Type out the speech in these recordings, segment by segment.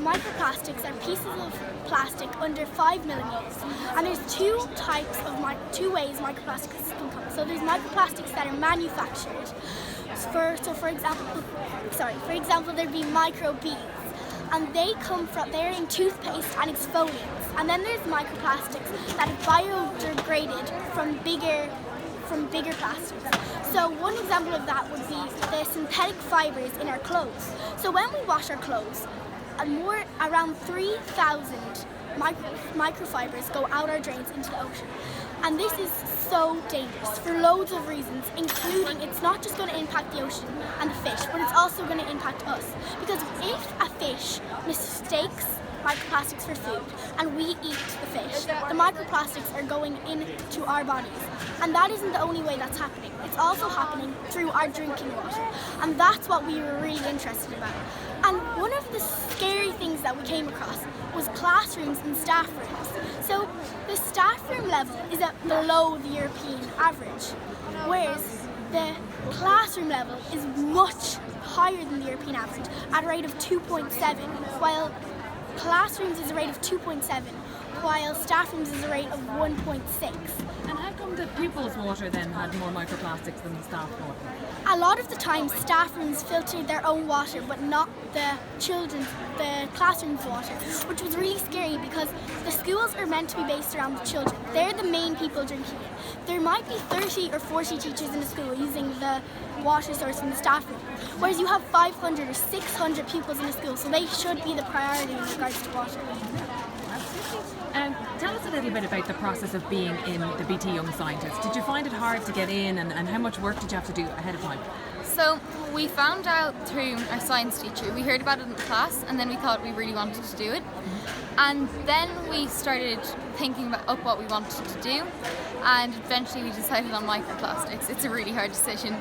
microplastics are pieces of plastic under 5 millimeters, and there's two ways microplastics can come. So there's microplastics that are manufactured. For example, there'd be microbeads, and they're in toothpaste and exfoliants. And then there's microplastics that are biodegraded from bigger plastics. So one example of that would be the synthetic fibers in our clothes. So when we wash our clothes, around 3,000 microfibers go out our drains into the ocean. And this is so dangerous for loads of reasons, including it's not just going to impact the ocean and the fish, but it's also going to impact us. Because if a fish mistakes microplastics for food and we eat the fish, the microplastics are going into our bodies. And that isn't the only way that's happening. It's also happening through our drinking water. And that's what we were really interested about. And one of the scary things that we came across was classrooms and staff rooms. So the staff room level is at below the European average, whereas the classroom level is much higher than the European average at a rate of 2.7, while classrooms is a rate of 2.7, while staff rooms is a rate of 1.6. And how come the pupils' water then had more microplastics than the staff water? A lot of the time staff rooms filtered their own water, but not the classroom's water, which was really scary because the schools are meant to be based around the children. They're the main people drinking it. There might be 30 or 40 teachers in the school using the water source from the staff room, whereas you have 500 or 600 pupils in the school, so they should be the priority in regards to water. Tell us a little bit about the process of being in the BT Young Scientists. Did you find it hard to get in, and how much work did you have to do ahead of time? So we found out through our science teacher. We heard about it in the class, and then we thought we really wanted to do it. And then we started thinking up what we wanted to do, and eventually we decided on microplastics. It's a really hard decision.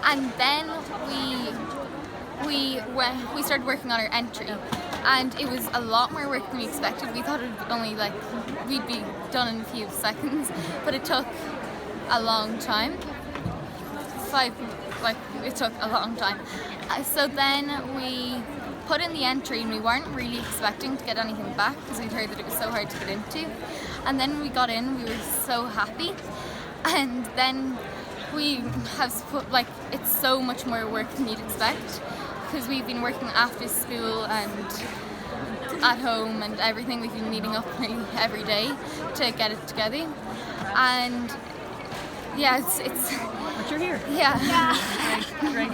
And then we started working on our entry, and it was a lot more work than we expected. We thought it would only we'd be done in a few seconds, but it took a long time. It took a long time. So then we put in the entry, and we weren't really expecting to get anything back because we'd heard that it was so hard to get into. And then when we got in, we were so happy. And then we have it's so much more work than you'd expect, because we've been working after school and at home and everything. We've been meeting up every day to get it together. And yeah, it's But you're here. Yeah. Great.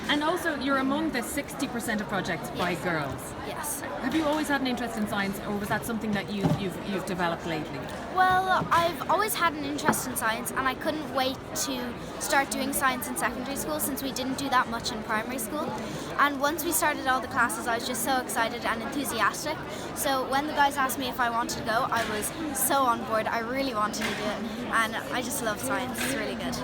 And also, you're among the 60% of projects by girls. Yes. Have you always had an interest in science, or was that something that you've developed lately? Well, I've always had an interest in science, and I couldn't wait to start doing science in secondary school since we didn't do that much in primary school. And once we started all the classes, I was just so excited and enthusiastic. So when the guys asked me if I wanted to go, I was so on board. I really wanted to do it, and I just love science. It's really good.